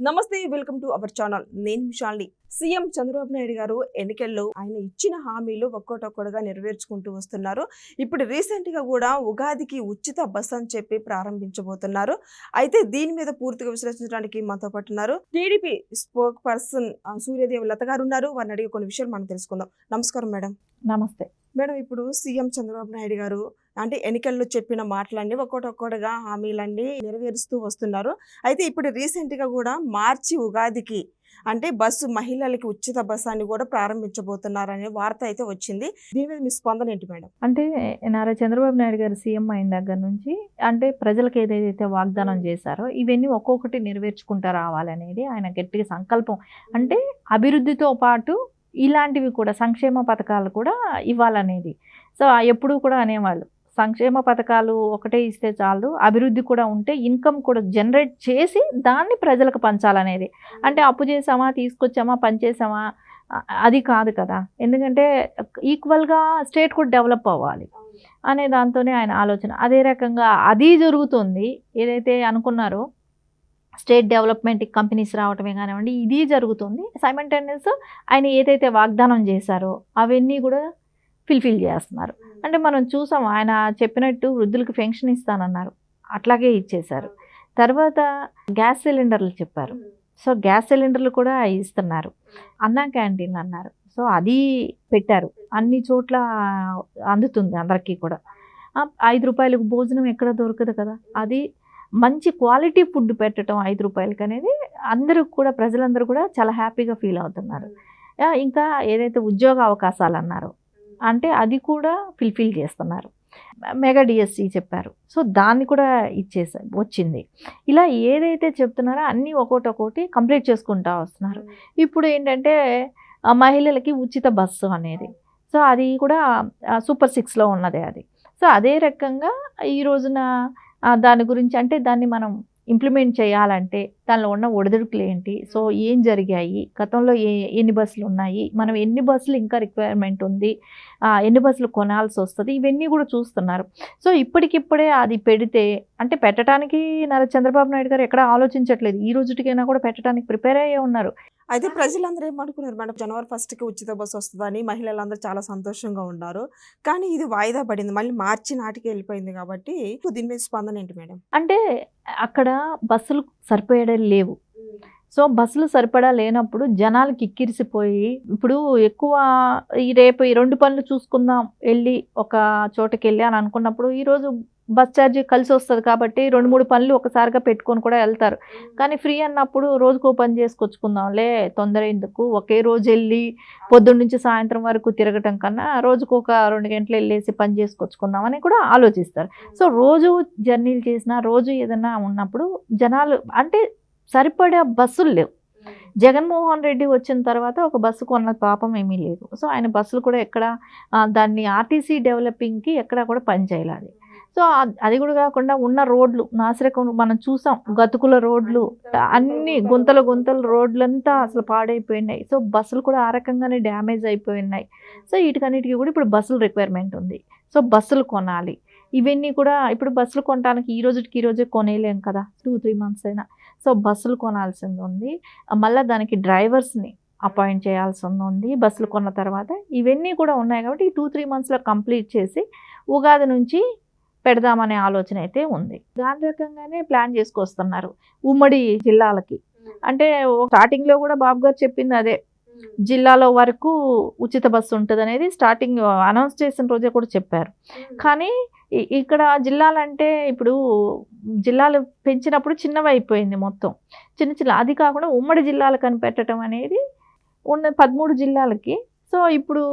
నమస్తే, welcome to our channel. నేను విశాల్ని. CM Chandrababu Naidu గారు ఎన్నికల్లో ఆయన ఇచ్చిన హామీలు ఒక్కొక్కటిగా నెరవేర్చుకుంటూ వస్తున్నారు. ఇప్పుడు రీసెంట్గా కూడా ఉగాదికి ఉచిత బస్ అని చెప్పి ప్రారంభించబోతున్నారు. అయితే దీని మీద పూర్తిగా విశ్లేషించడానికి మనతో పాటు ఉన్నారు టీడీపీ స్పోక్ పర్సన్ సూర్యదేవి లత గారు ఉన్నారు. వారిని అడిగే కొన్ని విషయాలు మనం తెలుసుకుందాం. నమస్కారం మేడం. నమస్తే మేడం, ఇప్పుడు సీఎం చంద్రబాబు నాయుడు గారు అంటే ఎన్నికల్లో చెప్పిన మాటలన్నీ ఒక్కొక్కటిగా హామీలన్నీ నెరవేరుస్తూ వస్తున్నారు. అయితే ఇప్పుడు రీసెంట్గా కూడా మార్చి ఉగాదికి అంటే బస్సు మహిళలకి ఉచిత బస్సు అని కూడా ప్రారంభించబోతున్నారనే వార్త అయితే వచ్చింది. దీని మీద మీ స్పందన ఏంటి మేడం? అంటే నారా చంద్రబాబు నాయుడు గారు సీఎం అయిన దగ్గర నుంచి అంటే ప్రజలకు ఏదైతే వాగ్దానం చేశారో ఇవన్నీ ఒక్కొక్కటి నెరవేర్చుకుంటూ రావాలనేది ఆయన గట్టిగా సంకల్పం. అంటే అభివృద్ధితో పాటు ఇలాంటివి కూడా సంక్షేమ పథకాలు కూడా ఇవ్వాలనేది. సో ఎప్పుడూ కూడా అనేవాళ్ళు సంక్షేమ పథకాలు ఒకటే ఇస్తే చాలు, అభివృద్ధి కూడా ఉంటే ఇన్కమ్ కూడా జనరేట్ చేసి దాన్ని ప్రజలకు పంచాలనేది. అంటే అప్పు చేసామా, తీసుకొచ్చామా, పనిచేసామా అది కాదు కదా. ఎందుకంటే ఈక్వల్గా స్టేట్ కూడా డెవలప్ అవ్వాలి అనే దాంతోనే ఆయన ఆలోచన. అదే రకంగా అది జరుగుతుంది. ఏదైతే అనుకున్నారో స్టేట్ డెవలప్మెంట్ కంపెనీస్ రావటమే కానివ్వండి, ఇది జరుగుతుంది. సైమల్టేనియస్ ఆయన ఏదైతే వాగ్దానం చేశారో అవన్నీ కూడా ఫిల్ఫిల్ చేస్తున్నారు. అంటే మనం చూసాం, ఆయన చెప్పినట్టు వృద్ధులకు పెన్షన్ ఇస్తానన్నారు, అట్లాగే ఇచ్చేశారు. తర్వాత గ్యాస్ సిలిండర్లు చెప్పారు, సో గ్యాస్ సిలిండర్లు కూడా ఇస్తున్నారు. అన్నా క్యాంటీన్లు అన్నారు, సో అది పెట్టారు. అన్ని చోట్ల అందుతుంది అందరికీ కూడా. 5 రూపాయలకు భోజనం ఎక్కడ దొరకదు కదా. అది మంచి క్వాలిటీ ఫుడ్ పెట్టడం 5 రూపాయలకి అనేది అందరూ కూడా ప్రజలందరూ కూడా చాలా హ్యాపీగా ఫీల్ అవుతున్నారు. ఇంకా ఏదైతే ఉద్యోగ అవకాశాలు అన్నారో అంటే అది కూడా ఫిల్ఫిల్ చేస్తున్నారు. మెగా డిఎస్సి చెప్పారు, సో దాన్ని కూడా వచ్చింది. ఇలా ఏదైతే చెప్తున్నారో అన్నీ ఒక్కొక్కటి కంప్లీట్ చేసుకుంటూ వస్తున్నారు. ఇప్పుడు ఏంటంటే మహిళలకి ఉచిత బస్సు అనేది, సో అది కూడా సూపర్ 6లో ఉన్నదే అది. సో అదే రకంగా ఈ రోజున దాని గురించి అంటే దాన్ని మనం ఇంప్లిమెంట్ చేయాలంటే దానిలో ఉన్న ఒడిదుడుకులు ఏంటి, సో ఏం జరిగాయి, గతంలో ఎన్ని బస్సులు ఉన్నాయి, మనం ఎన్ని బస్సులు ఇంకా రిక్వైర్మెంట్ ఉంది, ఎన్ని బస్సులు కొనాల్సి వస్తుంది, ఇవన్నీ కూడా చూస్తున్నారు. సో ఇప్పటికిప్పుడే అది పెడితే అంటే పెట్టడానికి చంద్రబాబు నాయుడు గారు ఎక్కడ ఆలోచించట్లేదు. ఈ రోజుటికైనా కూడా పెట్టడానికి ప్రిపేర్ అయ్యే ఉన్నారు. అయితే ప్రజలందరూ ఏమనుకున్నారు మేడం, జనవరి 1కి ఉచిత బస్సు వస్తుందని మహిళలందరూ చాలా సంతోషంగా ఉన్నారు. కానీ ఇది వాయిదా పడింది, మళ్ళీ మార్చి నాటికి వెళ్ళిపోయింది కాబట్టి దీని మీద స్పందన ఏంటి మేడం? అంటే అక్కడ బస్సులు సరిపోయడం లేవు. సో బస్సులు సరిపడా లేనప్పుడు జనాలు కిక్కిరిసిపోయి ఇప్పుడు ఎక్కువ రేపు ఈ 2 పనులు చూసుకుందాం వెళ్ళి ఒక చోటకి వెళ్ళి అని అనుకున్నప్పుడు ఈరోజు బస్ ఛార్జీ కలిసి వస్తుంది కాబట్టి 2-3 పనులు ఒకసారిగా పెట్టుకొని కూడా వెళ్తారు. కానీ ఫ్రీ అన్నప్పుడు రోజుకో పని చేసుకొచ్చుకుందాంలే, తొందర ఎందుకు, ఒకే రోజు వెళ్ళి పొద్దున్న నుంచి సాయంత్రం వరకు తిరగటం కన్నా రోజుకొక 2 గంటలు వెళ్ళేసి పని చేసుకొచ్చుకుందామని కూడా ఆలోచిస్తారు. సో రోజు జర్నీలు చేసినా రోజు ఏదైనా ఉన్నప్పుడు జనాలు అంటే సరిపడా బస్సులు లేవు. జగన్మోహన్ రెడ్డి వచ్చిన తర్వాత ఒక బస్సు కొన్న పాపం ఏమీ లేదు. సో ఆయన బస్సులు కూడా ఎక్కడ దాన్ని ఆర్టీసీ డెవలపింగ్కి ఎక్కడ కూడా పని చేయాలి. సో అది కూడా కాకుండా ఉన్న రోడ్లు నాసిరకం మనం చూసాం, గతుకుల రోడ్లు అన్ని గుంతలు రోడ్లంతా అసలు పాడైపోయినాయి. సో బస్సులు కూడా ఆ రకంగానే డ్యామేజ్ అయిపోయినాయి. సో వీటికన్నిటికీ కూడా ఇప్పుడు బస్సులు రిక్వైర్మెంట్ ఉంది. సో బస్సులు కొనాలి. ఇవన్నీ కూడా ఇప్పుడు బస్సులు కొనడానికి ఈ రోజే కొనేయలేం కదా, 2-3 మంత్స్ అయినా. సో బస్సులు కొనాల్సింది ఉంది. మళ్ళీ దానికి డ్రైవర్స్ని అపాయింట్ చేయాల్సి ఉంది బస్సులు కొన్న తర్వాత. ఇవన్నీ కూడా ఉన్నాయి కాబట్టి ఈ 2-3 మంత్స్లో కంప్లీట్ చేసి ఉగాది నుంచి పెడదామనే ఆలోచన అయితే ఉంది. దాని రకంగానే ప్లాన్ చేసుకొస్తున్నారు ఉమ్మడి జిల్లాలకి. అంటే స్టార్టింగ్లో కూడా బాబు గారు చెప్పింది అదే, జిల్లాలో వరకు ఉచిత బస్సు ఉంటుంది అనేది స్టార్టింగ్ అనౌన్స్ చేసిన రోజే కూడా చెప్పారు. కానీ ఇక్కడ జిల్లాలంటే ఇప్పుడు జిల్లాలు పెంచినప్పుడు చిన్నవి అయిపోయింది మొత్తం, చిన్న అది కాకుండా ఉమ్మడి జిల్లాలు కనిపెట్టడం అనేది ఉన్న 13 జిల్లాలకి. సో ఇప్పుడు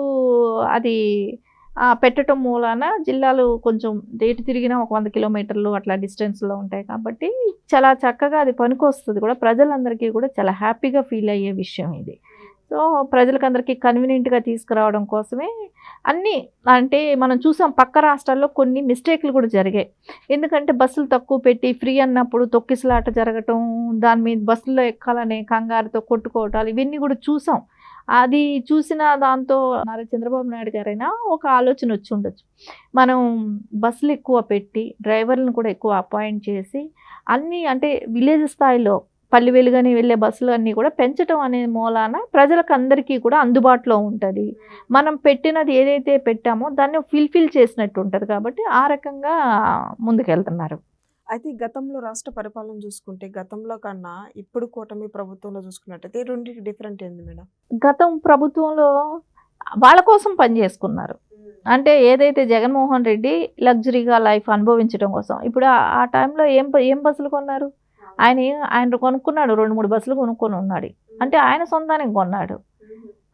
అది పెట్టడం మూలాన జిల్లాలు కొంచెం రేటు తిరిగినా ఒక 100 కిలోమీటర్లు అట్లా డిస్టెన్స్లో ఉంటాయి కాబట్టి చాలా చక్కగా అది పనికొస్తుంది కూడా. ప్రజలందరికీ కూడా చాలా హ్యాపీగా ఫీల్ అయ్యే విషయం ఇది. సో ప్రజలకందరికీ కన్వీనియంట్గా తీసుకురావడం కోసమే అన్నీ అంటే మనం చూసాం పక్క రాష్ట్రాల్లో కొన్ని మిస్టేక్లు కూడా జరిగాయి. ఎందుకంటే బస్సులు తక్కువ పెట్టి ఫ్రీ అన్నప్పుడు తొక్కిసలాట జరగటం, దాని మీద బస్సుల్లో ఎక్కాలనే కంగారుతో కొట్టుకోవటాలు ఇవన్నీ కూడా చూసాం. అది చూసిన దాంతో చంద్రబాబు నాయుడు గారైనా ఒక ఆలోచన వచ్చి ఉండొచ్చు, మనం బస్సులు ఎక్కువ పెట్టి డ్రైవర్లను కూడా ఎక్కువ అపాయింట్ చేసి అన్నీ అంటే విలేజ్ స్థాయిలో పల్లి వెలుగని వెళ్ళే బస్సులు అన్నీ కూడా పెంచడం అనే మూలాన ప్రజలకు అందరికీ కూడా అందుబాటులో ఉంటుంది. మనం పెట్టినది ఏదైతే పెట్టామో దాన్ని ఫిల్ఫిల్ చేసినట్టు ఉంటుంది కాబట్టి ఆ రకంగా ముందుకెళ్తున్నారు. అయితే గతంలో రాష్ట్ర పరిపాలన చూసుకుంటే గతంలో కన్నా ఇప్పుడు కూటమి ప్రభుత్వంలో చూసుకున్నట్టయితే రెండింటికి డిఫరెంట్ ఏంది మేడం? గతం ప్రభుత్వంలో వాళ్ళ కోసం పనిచేసుకున్నారు. అంటే ఏదైతే జగన్మోహన్ రెడ్డి లగ్జరీగా లైఫ్ అనుభవించడం కోసం ఇప్పుడు ఆ టైంలో ఏం బస్సులు కొన్నారు? ఆయన కొనుక్కున్నాడు, 2-3 బస్సులు కొనుక్కొని ఉన్నాడు. అంటే ఆయన సొంతానికి కొన్నాడు.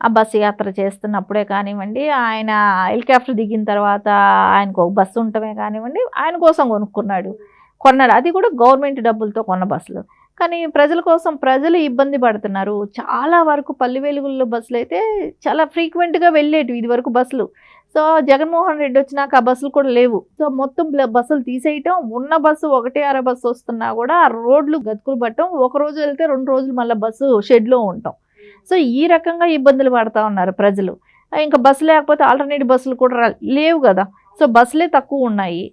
ఆ బస్సు యాత్ర చేస్తున్నప్పుడే కానివ్వండి, ఆయన హెలికాప్టర్ దిగిన తర్వాత ఆయనకు ఒక బస్సు ఉండటమే కానివ్వండి, ఆయన కోసం కొన్నాడు. అది కూడా గవర్నమెంట్ డబ్బులతో కొన్న బస్సులు. కానీ ప్రజల కోసం ప్రజలు ఇబ్బంది పడుతున్నారు. చాలా వరకు పల్లి వెలుగుల్లో బస్సులు అయితే చాలా ఫ్రీక్వెంట్గా వెళ్ళేటివి ఇదివరకు బస్సులు. సో జగన్మోహన్ రెడ్డి వచ్చినాక ఆ బస్సులు కూడా లేవు. సో మొత్తం బస్సులు తీసేయటం, ఉన్న బస్సు 1/6 బస్సు వస్తున్నా కూడా ఆ రోడ్లు గతుకులు పట్టడం, ఒక రోజు వెళ్తే 2 రోజులు మళ్ళీ బస్సు షెడ్లో ఉంటాం. సో ఈ రకంగా ఇబ్బందులు పడుతూ ఉన్నారు ప్రజలు. ఇంకా బస్సు లేకపోతే ఆల్టర్నేట్ బస్సులు కూడా లేవు కదా. సో బస్సులే తక్కువ ఉన్నాయి.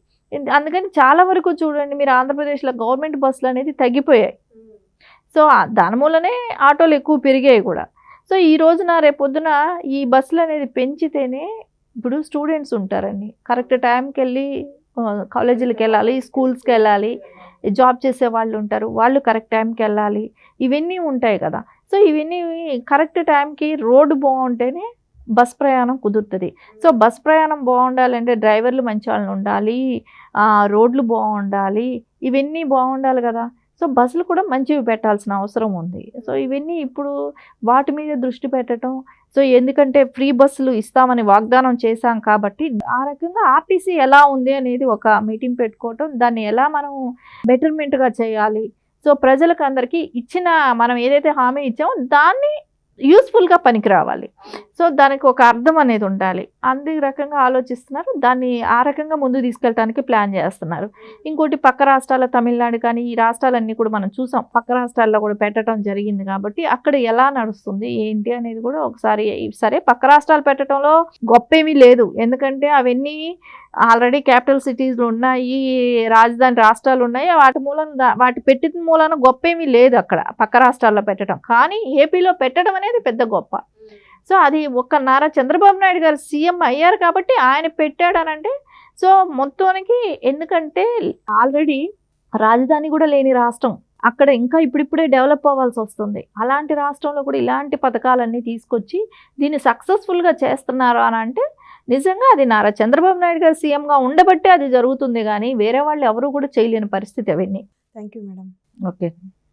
అందుకని చాలా వరకు చూడండి మీరు ఆంధ్రప్రదేశ్లో గవర్నమెంట్ బస్సులు అనేది తగ్గిపోయాయి. సో దాని మూలనే ఆటోలు ఎక్కువ పెరిగాయి కూడా. సో ఈ రోజున రేపొద్దున ఈ బస్సులు అనేది పెంచితేనే ఇప్పుడు స్టూడెంట్స్ ఉంటారండి, కరెక్ట్ టైంకి వెళ్ళి కాలేజీలకు వెళ్ళాలి, స్కూల్స్కి వెళ్ళాలి, జాబ్ చేసే వాళ్ళు ఉంటారు, వాళ్ళు కరెక్ట్ టైంకి వెళ్ళాలి, ఇవన్నీ ఉంటాయి కదా. సో ఇవన్నీ కరెక్ట్ టైంకి రోడ్డు బాగుంటేనే బస్ ప్రయాణం కుదురుతుంది. సో బస్ ప్రయాణం బాగుండాలంటే డ్రైవర్లు మంచి వాళ్ళు ఉండాలి, రోడ్లు బాగుండాలి, ఇవన్నీ బాగుండాలి కదా. సో బస్సులు కూడా మంచివి పెట్టాల్సిన అవసరం ఉంది. సో ఇవన్నీ ఇప్పుడు వాటి మీద దృష్టి పెట్టడం. సో ఎందుకంటే ఫ్రీ బస్సులు ఇస్తామని వాగ్దానం చేశాం కాబట్టి ఆ రకంగా ఆర్టీసీ ఎలా ఉంది అనేది ఒక మీటింగ్ పెట్టుకోవటం, దాన్ని ఎలా మనం బెటర్మెంట్గా చేయాలి. సో ప్రజలకు అందరికీ ఇచ్చిన మనం ఏదైతే హామీ ఇచ్చామో దాన్ని యూస్ఫుల్గా పనికి రావాలి. సో దానికి ఒక అర్థం అనేది ఉండాలి. అందు రకంగా ఆలోచిస్తున్నారు. దాన్ని ఆ రకంగా ముందు తీసుకెళ్ళడానికి ప్లాన్ చేస్తున్నారు. ఇంకోటి పక్క రాష్ట్రాల తమిళనాడు కానీ ఈ రాష్ట్రాలన్నీ కూడా మనం చూసాం, పక్క రాష్ట్రాల్లో కూడా పెట్టడం జరిగింది కాబట్టి అక్కడ ఎలా నడుస్తుంది ఏంటి అనేది కూడా ఒకసారి. సరే పక్క రాష్ట్రాలు పెట్టడంలో గొప్పేమీ లేదు, ఎందుకంటే అవన్నీ ఆల్రెడీ క్యాపిటల్ సిటీస్లు ఉన్నాయి, రాజధాని రాష్ట్రాలు ఉన్నాయి, వాటి పెట్టిన మూలన గొప్పేమీ లేదు అక్కడ పక్క రాష్ట్రాల్లో పెట్టడం. కానీ ఏపీలో పెట్టడం అనేది పెద్ద గొప్ప. సో అది నారా చంద్రబాబు నాయుడు గారు సీఎం అయ్యారు కాబట్టి ఆయన పెట్టాడనంటే సో మొత్తానికి, ఎందుకంటే ఆల్రెడీ రాజధాని కూడా లేని రాష్ట్రం, అక్కడ ఇంకా ఇప్పుడిప్పుడే డెవలప్ అవ్వాల్సి వస్తుంది. అలాంటి రాష్ట్రంలో కూడా ఇలాంటి పథకాలన్నీ తీసుకొచ్చి దీన్ని సక్సెస్ఫుల్గా చేస్తున్నారు అని అంటే నిజంగా అది నారా చంద్రబాబు నాయుడు గారు సీఎంగా ఉండబట్టే అది జరుగుతుంది, కానీ వేరే వాళ్ళు ఎవరు కూడా చేయలేని పరిస్థితి అవన్నీ. Thank you madam. ఓకే.